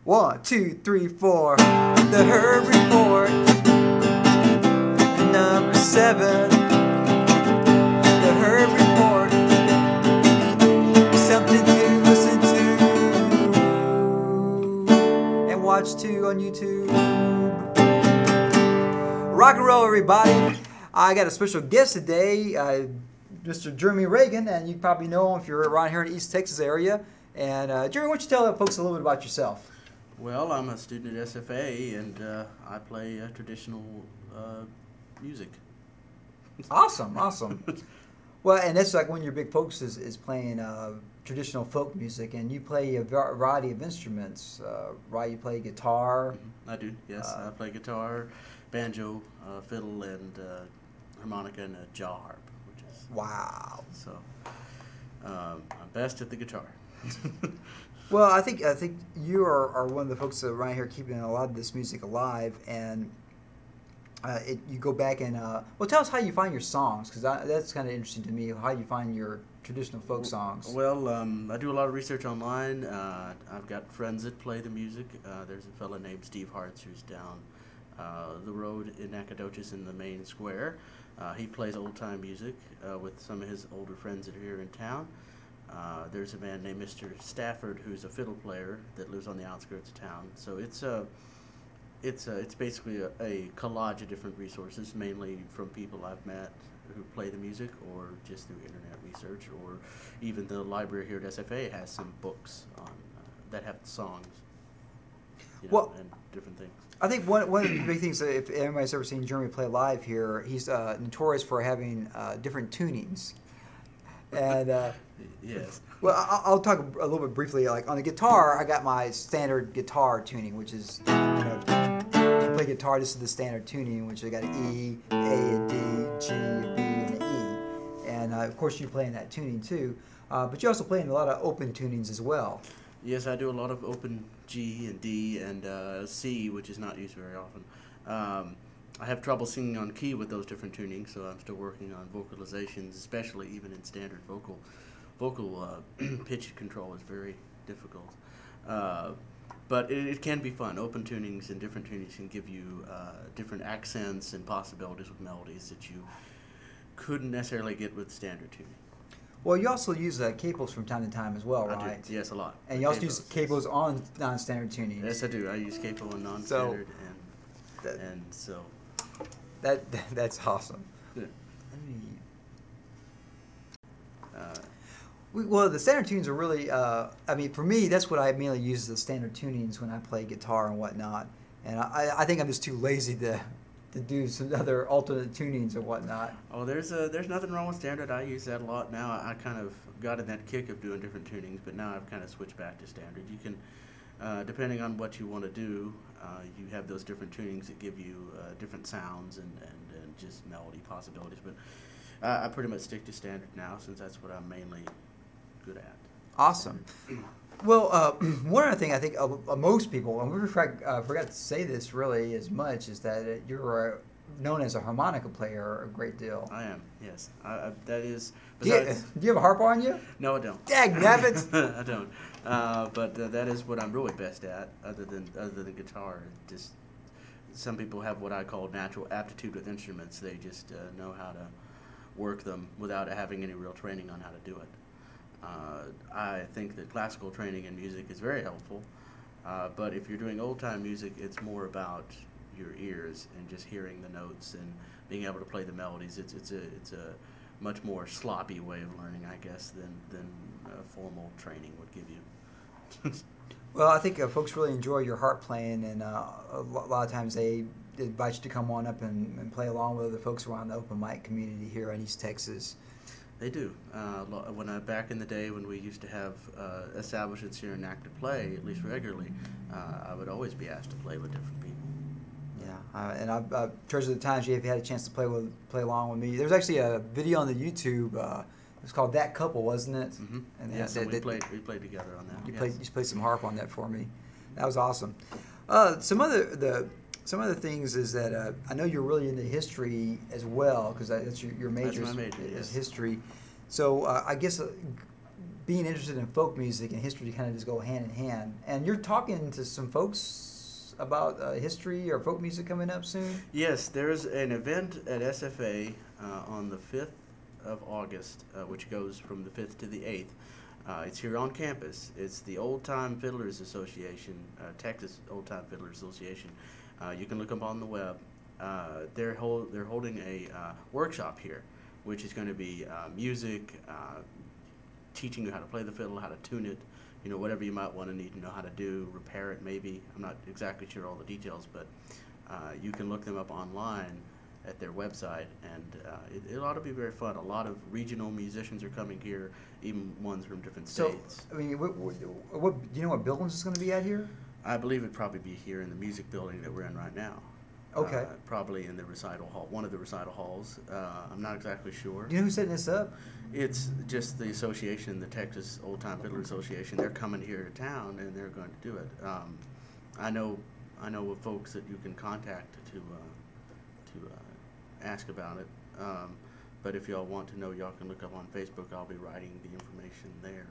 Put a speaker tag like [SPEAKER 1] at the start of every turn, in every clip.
[SPEAKER 1] 1, 2, 3, 4. The Herb Report. Number 7. The Herb Report. Something to listen to and watch too on YouTube. Rock and roll, everybody. I got a special guest today, Mr. Jeremy Reagan, and you probably know him if you're around here in the East Texas area. And Jeremy, why don't you tell folks a little bit about yourself?
[SPEAKER 2] Well, I'm a student at SFA, and I play traditional music.
[SPEAKER 1] Awesome, awesome. Well, and that's like one of your big focuses is playing traditional folk music, and you play a variety of instruments, right? You play guitar.
[SPEAKER 2] I do, yes. I play guitar, banjo, fiddle, and harmonica, and a jaw harp, which is...
[SPEAKER 1] Wow.
[SPEAKER 2] So, I'm best at the guitar.
[SPEAKER 1] Well, I think you are one of the folks around here keeping a lot of this music alive, and you go back and well, tell us how you find your songs, because that's kind of interesting to me. How you find your traditional folk songs?
[SPEAKER 2] Well, I do a lot of research online. I've got friends that play the music. There's a fella named Steve Hartz who's down the road in Nacogdoches in the main square. He plays old-time music with some of his older friends that are here in town. There's a man named Mr. Stafford who's a fiddle player that lives on the outskirts of town. So it's basically a collage of different resources, mainly from people I've met who play the music, or just through internet research, or even the library here at SFA has some books on that have songs, you know, and different things.
[SPEAKER 1] I think one of the big things, if anybody's ever seen Jeremy play live here, he's notorious for having different tunings. And
[SPEAKER 2] yes.
[SPEAKER 1] Well, I'll talk a little bit briefly. Like on the guitar, I got my standard guitar tuning, which is, you know, to play guitar, this is the standard tuning, which I got an E, A, a D, G, a B, and an E. And of course, you play in that tuning too. But you also play in a lot of open tunings as well.
[SPEAKER 2] Yes, I do a lot of open G and D and C, which is not used very often. I have trouble singing on key with those different tunings, so I'm still working on vocalizations, especially even in standard vocal pitch control is very difficult. But it can be fun. Open tunings and different tunings can give you different accents and possibilities with melodies that you couldn't necessarily get with standard tuning.
[SPEAKER 1] Well, you also use capos from time to time as well, right?
[SPEAKER 2] I do, yes, a lot.
[SPEAKER 1] And you also use capos on non-standard tunings.
[SPEAKER 2] Yes, I do. I use capo on non-standard, and so...
[SPEAKER 1] That's awesome.
[SPEAKER 2] Yeah.
[SPEAKER 1] Well, the standard tunings are really, I mean, for me, that's what I mainly use, the standard tunings when I play guitar and whatnot. And I think I'm just too lazy to do some other alternate tunings or whatnot.
[SPEAKER 2] Oh, there's nothing wrong with standard. I use that a lot now. I kind of got in that kick of doing different tunings, but now I've kind of switched back to standard. You can, depending on what you want to do, you have those different tunings that give you different sounds and just melody possibilities. But I pretty much stick to standard now, since that's what I'm mainly good at.
[SPEAKER 1] Awesome. Well, one other thing I think most people, and we forgot to say this really as much, is that you're known as a harmonica player a great deal.
[SPEAKER 2] I am, yes. That is.
[SPEAKER 1] Do you have a harp on you?
[SPEAKER 2] No, I don't.
[SPEAKER 1] Dagnabbit!
[SPEAKER 2] I don't. But that is what I'm really best at, other than guitar. Just some people have what I call natural aptitude with instruments. They just know how to work them without having any real training on how to do it. I think that classical training in music is very helpful, but if you're doing old-time music, it's more about your ears and just hearing the notes and being able to play the melodies. It's a much more sloppy way of learning, I guess, than formal training would give you.
[SPEAKER 1] Well, I think folks really enjoy your harp playing, and a lot of times they invite you to come on up and play along with other folks around the open mic community here in East Texas.
[SPEAKER 2] They do. Back in the day when we used to have establishments here in Nac to play, at least regularly, I would always be asked to play with different people.
[SPEAKER 1] Yeah, and I've treasured the times you have had a chance to play along with me. There's actually a video on the YouTube. It's called That Couple, wasn't it?
[SPEAKER 2] Mm-hmm.
[SPEAKER 1] And
[SPEAKER 2] yes, we played together on that.
[SPEAKER 1] You played some harp on that for me. That was awesome. Some other things is that I know you're really into history as well, because that's your major.
[SPEAKER 2] That's my major,
[SPEAKER 1] is
[SPEAKER 2] yes.
[SPEAKER 1] history. So I guess being interested in folk music and history kind of just go hand in hand. And you're talking to some folks about history or folk music coming up soon?
[SPEAKER 2] Yes, there's an event at SFA on the 5th of August, which goes from the 5th to the 8th. It's here on campus. It's the Old Time Fiddlers Association, Texas Old Time Fiddlers Association. You can look them on the web. They're holding a workshop here, which is going to be music, teaching you how to play the fiddle, how to tune it, you know, whatever you might want to need to know how to do, repair it maybe. I'm not exactly sure all the details, but you can look them up online at their website, and it ought to be very fun. A lot of regional musicians are coming here, even ones from different states.
[SPEAKER 1] So, I mean, what do you know what buildings it's going to be at here?
[SPEAKER 2] I believe it'd probably be here in the music building that we're in right now.
[SPEAKER 1] Okay.
[SPEAKER 2] Probably in the recital hall, one of the recital halls. I'm not exactly sure.
[SPEAKER 1] Do you know who's setting this up?
[SPEAKER 2] It's just the association, the Texas Old Time Fiddler Association. They're coming here to town, and they're going to do it. I know of folks that you can contact to ask about it. But if y'all want to know, y'all can look up on Facebook. I'll be writing the information there.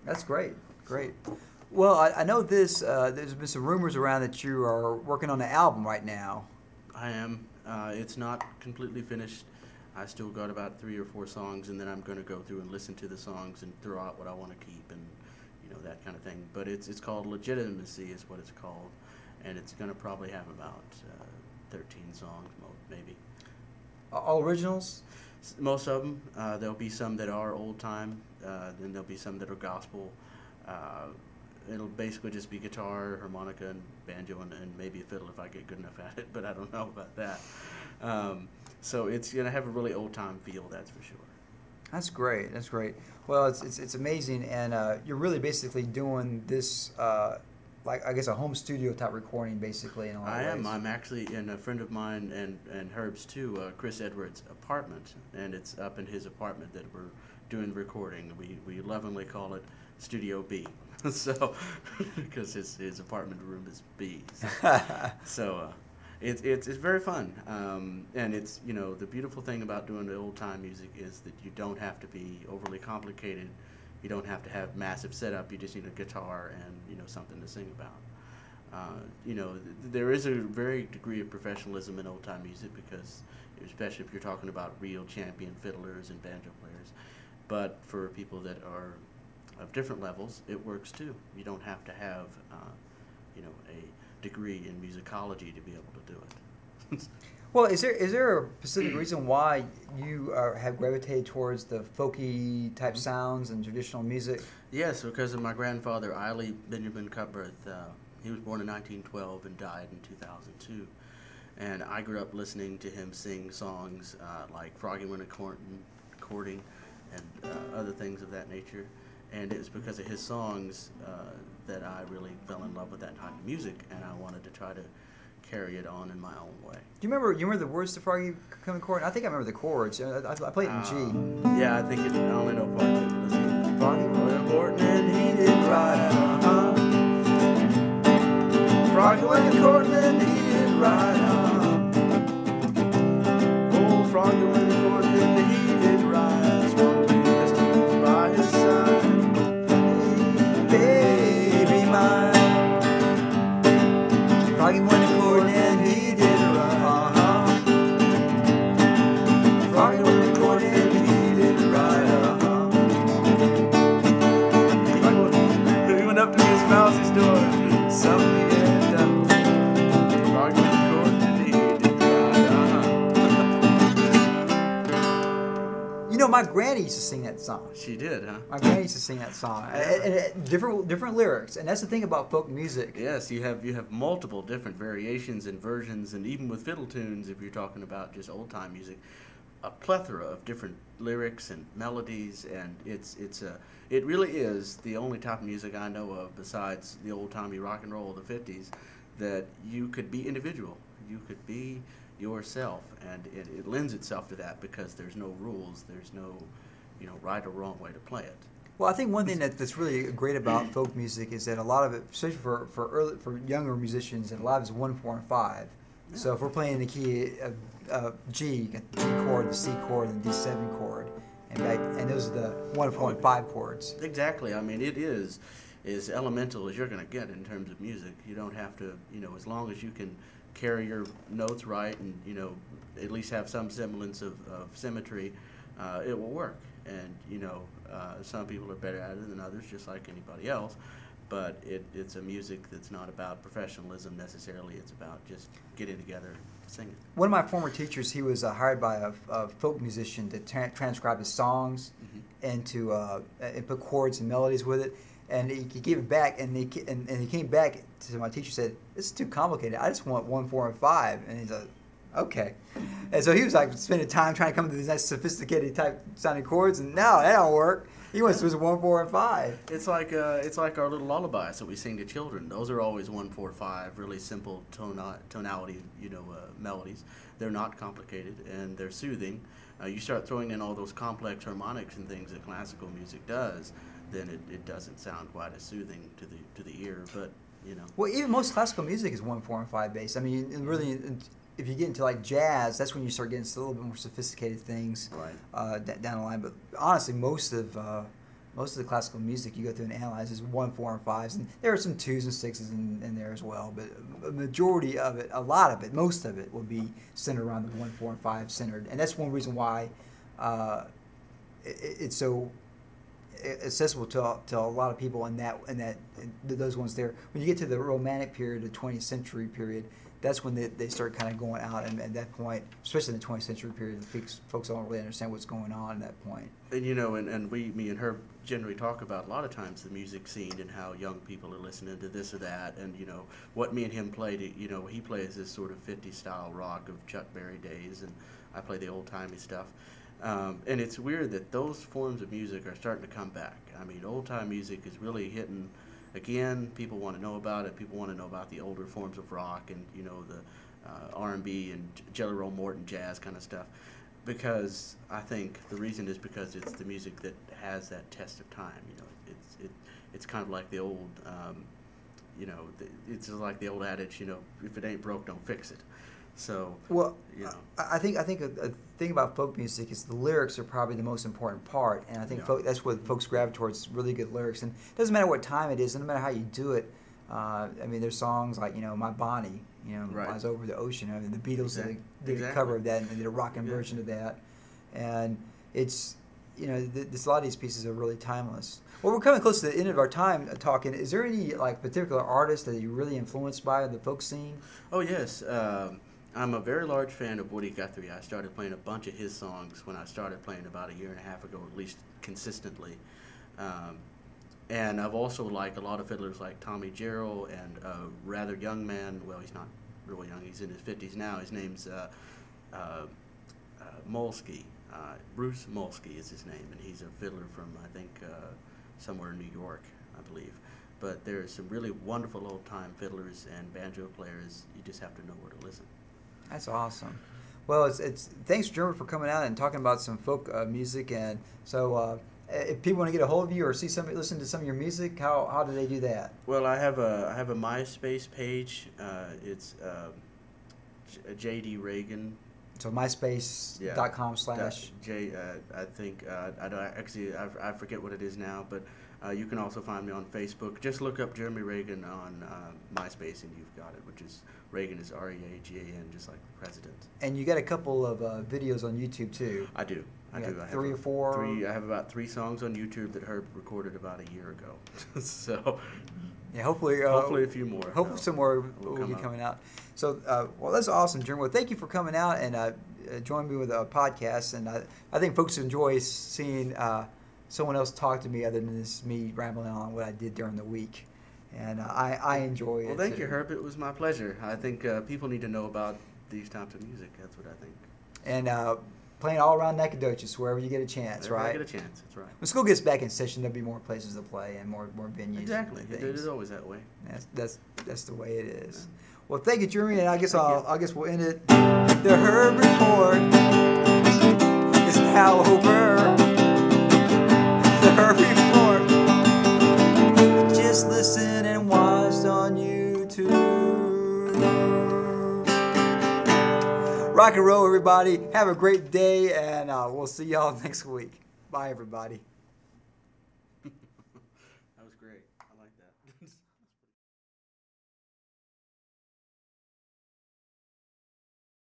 [SPEAKER 1] That's great. Great. Well, I know this. There's been some rumors around that you are working on an album right now.
[SPEAKER 2] I am. It's not completely finished. I still got about 3 or 4 songs, and then I'm going to go through and listen to the songs and throw out what I want to keep and, you know, that kind of thing. But it's called Legitimacy is what it's called, and it's going to probably have about 13 songs, maybe.
[SPEAKER 1] All originals?
[SPEAKER 2] Most of them. There'll be some that are old time, then there'll be some that are gospel. It'll basically just be guitar, harmonica, and banjo, and maybe a fiddle if I get good enough at it, but I don't know about that. So it's going to have a really old-time feel, that's for sure.
[SPEAKER 1] That's great. That's great. Well, it's amazing, and you're really basically doing this, like I guess a home studio type recording, basically. In a lot of ways.
[SPEAKER 2] I am. I'm actually in a friend of mine and Herb's too, Chris Edwards' apartment, and it's up in his apartment that we're doing recording. We lovingly call it Studio B. So, because his apartment room is B. So, it's very fun. And it's, you know, the beautiful thing about doing the old time music is that you don't have to be overly complicated. You don't have to have massive setup. You just need a guitar and, you know, something to sing about. You know, there is a very degree of professionalism in old time music because, especially if you're talking about real champion fiddlers and banjo players. But for people that are of different levels, it works too. You don't have to have, you know, a degree in musicology to be able to do it.
[SPEAKER 1] Well, is there a specific reason why you have gravitated towards the folky type sounds and traditional music?
[SPEAKER 2] Yes, because of my grandfather, Eiley Benjamin Cutbirth. He was born in 1912 and died in 2002. And I grew up listening to him sing songs like Froggy Went A-Courting and other things of that nature. And it was because of his songs that I really fell in love with that type of music, and I wanted to try to carry it on in my own way.
[SPEAKER 1] Do you remember the words to Froggy Come Court? I think I remember the chords. I played it in G.
[SPEAKER 2] Yeah, I think I only know part of it. Listen.
[SPEAKER 1] Froggy
[SPEAKER 2] Went A-Courting and he did right, Froggy went A-Courting and he did right, Old Froggy went A-Courting and he did right. Swung to distance by his side.
[SPEAKER 1] Baby mine. Froggy went A-Courting and he did right. Froggy went A-Courting and he did right.
[SPEAKER 2] He went up to his mouse's door. Something he had done. Froggy went A-Courting and he did right.
[SPEAKER 1] You know, my granny used to sing that song.
[SPEAKER 2] She did, huh?
[SPEAKER 1] My granny used to sing that song. And different lyrics, and that's the thing about folk music.
[SPEAKER 2] Yes, you have multiple different variations and versions, and even with fiddle tunes, if you're talking about just old time music, a plethora of different lyrics and melodies, and it really is the only type of music I know of besides the old timey rock and roll of the 50s that you could be individual, you could be yourself, and it lends itself to that because there's no rules, there's no, you know, right or wrong way to play it.
[SPEAKER 1] Well, I think one thing that's really great about folk music is that a lot of it, especially for younger musicians, and a lot of it's 1, 4, and 5. Yeah. So if we're playing the key of G, you got the G chord, the C chord, and the D7 chord, and those are the 1, 4, and 5 chords.
[SPEAKER 2] Exactly. I mean, it is as elemental as you're going to get in terms of music. You don't have to, as long as you can carry your notes right and, at least have some semblance of symmetry, it will work. And, some people are better at it than others, just like anybody else. But it's a music that's not about professionalism necessarily. It's about just getting together and singing.
[SPEAKER 1] One of my former teachers, he was hired by a folk musician to transcribe his songs and to and put chords and melodies with it. And he gave it back, and he came back to my teacher and said, "This is too complicated. I just want 1, 4, and 5." And he's like, "Okay." And so he was like spending time trying to come up with these nice sophisticated type sounding chords, and no, that don't work. He wants to use 1, 4, and 5.
[SPEAKER 2] It's like our little lullabies that we sing to children. Those are always 1, 4, 5, really simple tonality, melodies. They're not complicated and they're soothing. You start throwing in all those complex harmonics and things that classical music does, then it doesn't sound quite as soothing to the ear. But
[SPEAKER 1] Well, even most classical music is 1, 4, and 5 based. I mean, really, if you get into like jazz, that's when you start getting to a little bit more sophisticated things down the line. But honestly, most of the classical music you go through and analyze is 1, 4, and 5s, and there are some 2s and 6s in there as well. But a majority of it, a lot of it, most of it will be centered around the 1, 4, and 5 centered, and that's one reason why it's so accessible to a lot of people in those ones there. When you get to the Romantic period, the 20th century period, that's when they start kind of going out, and at that point, especially in the 20th century period, folks don't really understand what's going on at that point.
[SPEAKER 2] And and me and Herb generally talk about a lot of times the music scene and how young people are listening to this or that, and what me and him played. He plays this sort of 50s style rock of Chuck Berry days, and I play the old timey stuff. And it's weird that those forms of music are starting to come back. I mean, old time music is really hitting. Again, people want to know about it. People want to know about the older forms of rock and the R&B and Jelly Roll Morton jazz kind of stuff. Because I think the reason is because it's the music that has that test of time. It's kind of like the old, it's like the old adage. If it ain't broke, don't fix it. So
[SPEAKER 1] I think a thing about folk music is the lyrics are probably the most important part, and I think that's what folks gravitate towards, really good lyrics. And it doesn't matter what time it is, and no matter how you do it. I mean, there's songs like My Bonnie, Lies Over the Ocean. I mean, the Beatles did a cover of that, and they did a rockin' version of that, and it's a lot of these pieces are really timeless. Well, we're coming close to the end of our time talking. Is there any particular artist that you're really influenced by the folk scene?
[SPEAKER 2] Oh yes. I'm a very large fan of Woody Guthrie. I started playing a bunch of his songs when I started playing about 1.5 years ago, at least consistently. And I've also liked a lot of fiddlers like Tommy Jarrell and a rather young man. Well, he's not real young. He's in his 50s now. His name's Molsky. Bruce Molsky is his name, and he's a fiddler from, I think, somewhere in New York, I believe. But there's some really wonderful old-time fiddlers and banjo players. You just have to know where to listen.
[SPEAKER 1] That's awesome. Well, it's thanks, Jeremy, for coming out and talking about some folk music. And so, if people want to get a hold of you or listen to some of your music, how do they do that?
[SPEAKER 2] Well, I have a MySpace page. It's JD Reagan.
[SPEAKER 1] So myspace.com/
[SPEAKER 2] I think I forget what it is now, but you can also find me on Facebook. Just look up Jeremy Reagan on MySpace and you've got it, which is Reagan is Reagan, just like the president. And you got a couple of videos on YouTube too. I do. I have 3 or 4. I have about 3 songs on YouTube that Herb recorded about 1 year ago. So yeah, hopefully a few more. Hopefully some more will be coming out. So well, that's awesome, Jeremy. Well, thank you for coming out and joining me with a podcast. And I think folks enjoy seeing someone else talk to me other than this me rambling on what I did during the week. And I enjoy it. Well, thank you, Herb. It was my pleasure. I think people need to know about these types of music. That's what I think. And playing all around Nacogdoches, wherever you get a chance, right? Wherever I get a chance, that's right. When school gets back in session, there'll be more places to play and more venues. Exactly. It is always that way. That's the way it is. Yeah. Well, thank you, Jeremy, and I guess we'll end it. The Herb Report is now over. The Herb Report. Just listen and watch on YouTube. Rock and roll, everybody. Have a great day, and we'll see y'all next week.
[SPEAKER 1] Bye, everybody.